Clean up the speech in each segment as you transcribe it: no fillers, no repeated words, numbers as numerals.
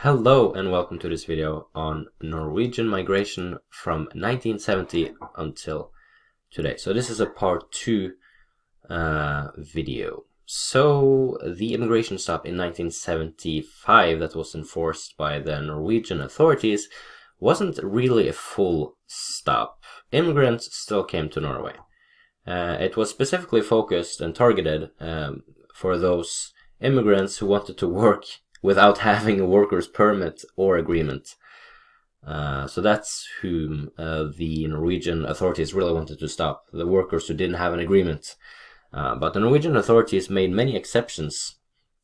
Hello and welcome to this video on Norwegian migration from 1970 until today. So this is a part 2 video. So the immigration stop in 1975 that was enforced by the Norwegian authorities wasn't really a full stop. Immigrants still came to Norway. It was specifically focused and targeted for those immigrants who wanted to work without having a worker's permit or agreement. So that's whom the Norwegian authorities really wanted to stop, the workers who didn't have an agreement. But the Norwegian authorities made many exceptions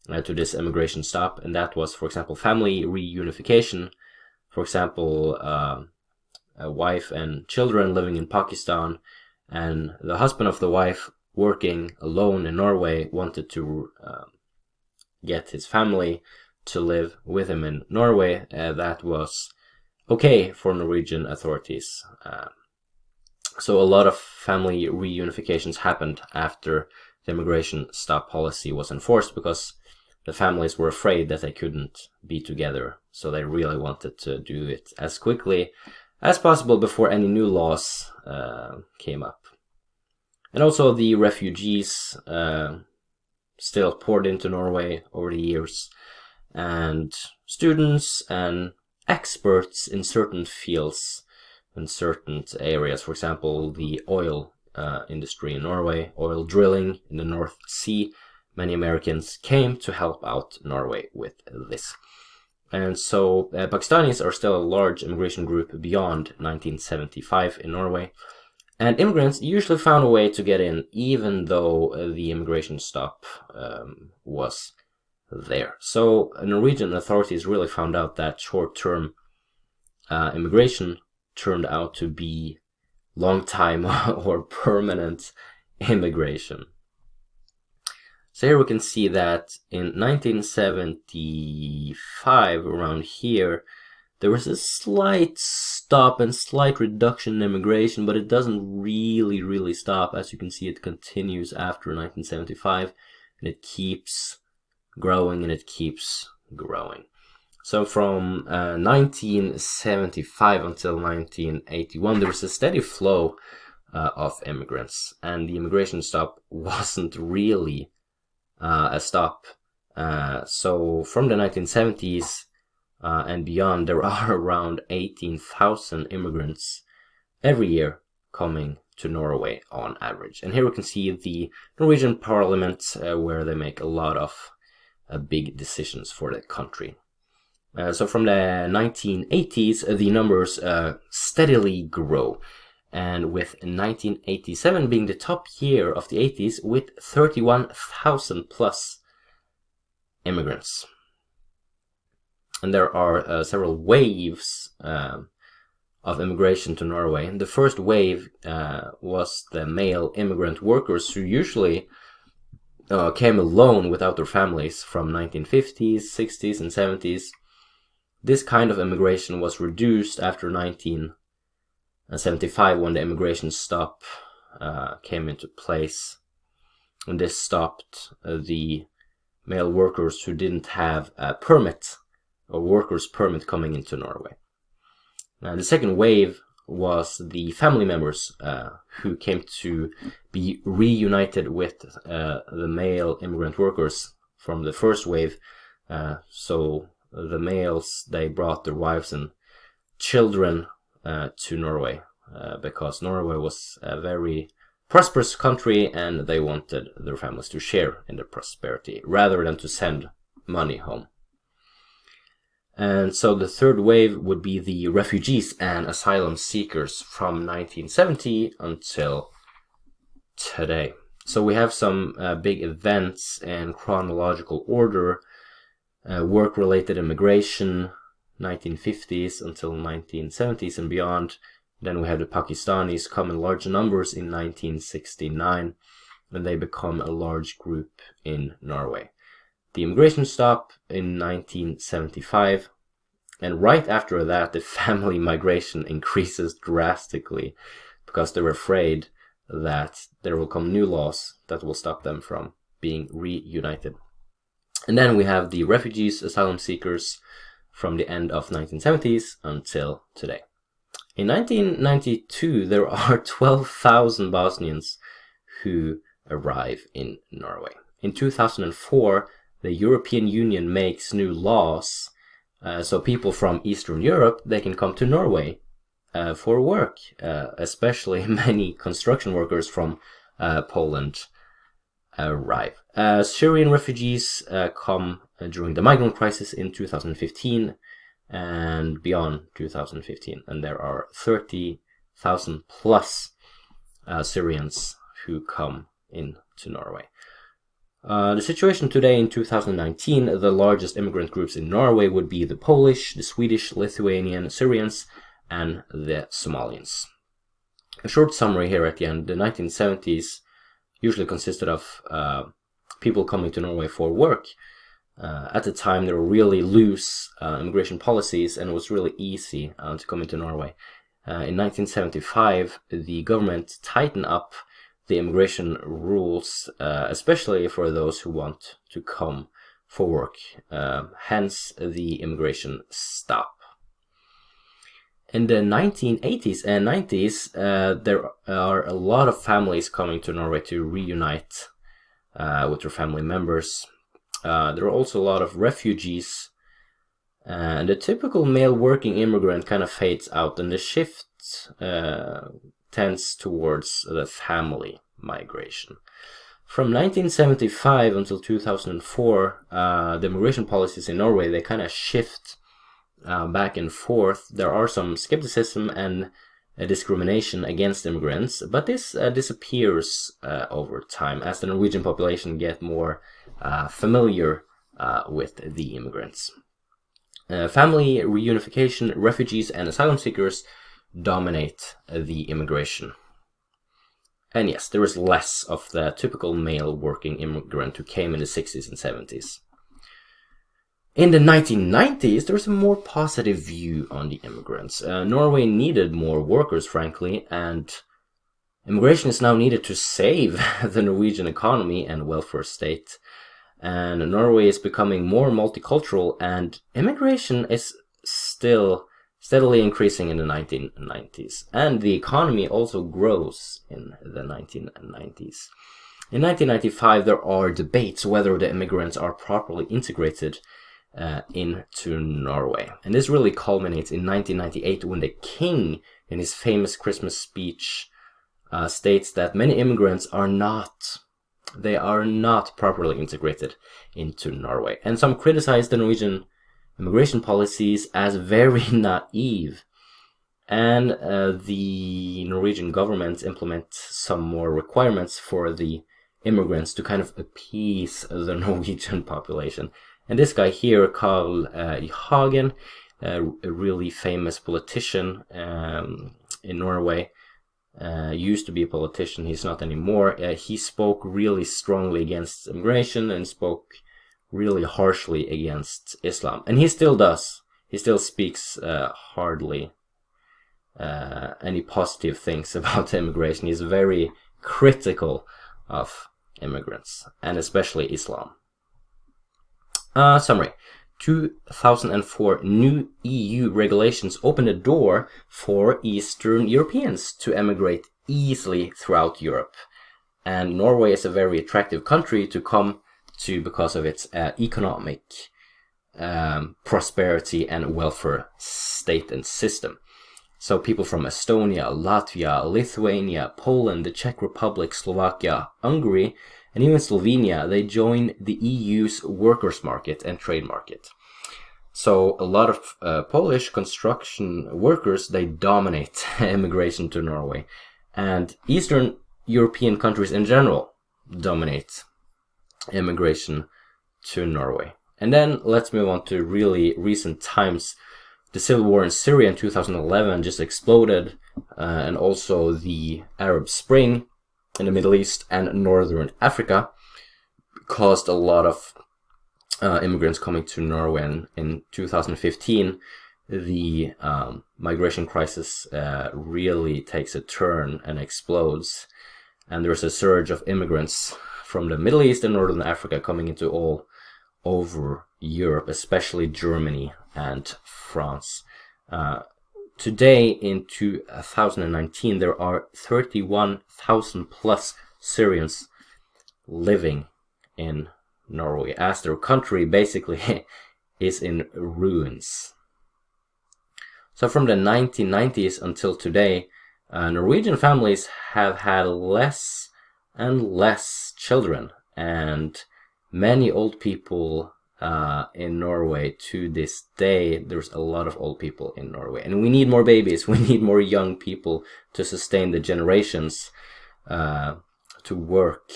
to this immigration stop, and that was, for example, family reunification. For example, a wife and children living in Pakistan, and the husband of the wife working alone in Norway wanted to get his family to live with him in Norway. That was okay for Norwegian authorities. So a lot of family reunifications happened after the immigration stop policy was enforced because the families were afraid that they couldn't be together. So they really wanted to do it as quickly as possible before any new laws came up. And also the refugees still poured into Norway over the years. And students and experts in certain fields, in certain areas, for example, the oil industry in Norway, oil drilling in the North Sea, many Americans came to help out Norway with this. And so Pakistanis are still a large immigration group beyond 1975 in Norway. And immigrants usually found a way to get in, even though the immigration stop was there. So Norwegian authorities really found out that short-term immigration turned out to be long-time or permanent immigration. So here we can see that in 1975, around here, there was a slight stop and slight reduction in immigration, but it doesn't really stop. As you can see, it continues after 1975, and it keeps growing and it keeps growing. So from 1975 until 1981, there was a steady flow of immigrants, and the immigration stop wasn't really a stop. So from the 1970s and beyond, there are around 18,000 immigrants every year coming to Norway on average. And here we can see the Norwegian parliament where they make a lot of big decisions for the country. So from the 1980s, the numbers steadily grow, and with 1987 being the top year of the 80s with 31,000 plus immigrants. And there are several waves of immigration to Norway. The first wave was the male immigrant workers who usually came alone without their families from 1950s, 60s, and 70s. This kind of immigration was reduced after 1975 when the immigration stop came into place. And this stopped the male workers who didn't have a permit, a worker's permit, coming into Norway. Now, the second wave was the family members who came to be reunited with the male immigrant workers from the first wave. So the males, they brought their wives and children to Norway because Norway was a very prosperous country and they wanted their families to share in the prosperity rather than to send money home. And so the third wave would be the refugees and asylum seekers from 1970 until today. So we have some big events in chronological order. Work-related immigration, 1950s until 1970s and beyond. Then we have the Pakistanis come in large numbers in 1969, and they become a large group in Norway. The immigration stop in 1975, and right after that the family migration increases drastically because they're afraid that there will come new laws that will stop them from being reunited. And then we have the refugees, asylum seekers from the end of 1970s until today. In 1992, there are 12,000 Bosnians who arrive in Norway. In 2004, the European Union makes new laws, so people from Eastern Europe, they can come to Norway for work, especially many construction workers from Poland arrive. Syrian refugees come during the migrant crisis in 2015 and beyond 2015, and there are 30,000 plus Syrians who come into Norway. The situation today in 2019, the largest immigrant groups in Norway would be the Polish, the Swedish, Lithuanian, Syrians, and the Somalians. A short summary here at the end. The 1970s usually consisted of people coming to Norway for work. At the time, there were really loose immigration policies, and it was really easy to come into Norway. In 1975, the government tightened up the immigration rules, especially for those who want to come for work. Hence, the immigration stop. In the 1980s and 90s, there are a lot of families coming to Norway to reunite with their family members. There are also a lot of refugees, and the typical male working immigrant kind of fades out, and the shift tends towards the family migration. From 1975 until 2004, the immigration policies in Norway, they kind of shift back and forth. There are some skepticism and discrimination against immigrants, but this disappears over time as the Norwegian population get more familiar with the immigrants. Family reunification, refugees, and asylum seekers dominate the immigration. And yes, there is less of the typical male working immigrant who came in the 60s and 70s. In the 1990s, there was a more positive view on the immigrants. Norway needed more workers, frankly, and immigration is now needed to save the Norwegian economy and welfare state. And Norway is becoming more multicultural, and immigration is still steadily increasing in the 1990s. And the economy also grows in the 1990s. In 1995, there are debates whether the immigrants are properly integrated into Norway. And this really culminates in 1998 when the king, in his famous Christmas speech, states that many immigrants are not properly integrated into Norway. And some criticize the Norwegian immigration policies as very naive. And the Norwegian government implements some more requirements for the immigrants to kind of appease the Norwegian population. And this guy here, Carl I. Hagen, a really famous politician in Norway, used to be a politician, he's not anymore. He spoke really strongly against immigration and spoke really harshly against Islam. And he still does. He still speaks hardly any positive things about immigration. He's very critical of immigrants, and especially Islam. Summary. 2004 new EU regulations opened a door for Eastern Europeans to emigrate easily throughout Europe. And Norway is a very attractive country to come to because of its economic prosperity and welfare state and system. So people from Estonia, Latvia, Lithuania, Poland, the Czech Republic, Slovakia, Hungary, and even Slovenia, they join the EU's workers' market and trade market. So a lot of Polish construction workers, they dominate immigration to Norway. And Eastern European countries in general dominate immigration to Norway. And then let's move on to really recent times. The civil war in Syria in 2011 just exploded, and also the Arab Spring in the Middle East and Northern Africa caused a lot of immigrants coming to Norway. And in 2015, the migration crisis really takes a turn and explodes. And there's a surge of immigrants from the Middle East and Northern Africa coming into all over Europe, especially Germany and France. Today, in 2019, there are 31,000 plus Syrians living in Norway, as their country basically is in ruins. So from the 1990s until today, Norwegian families have had less and less children, and many old people in Norway to this day. There's a lot of old people in Norway, and we need more babies. We need more young people to sustain the generations to work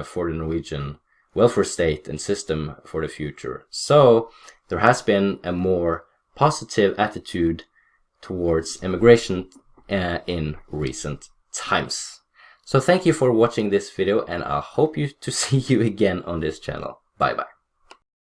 for the Norwegian welfare state and system for the future. So there has been a more positive attitude towards immigration in recent times. So thank you for watching this video, and I hope to see you again on this channel. Bye bye.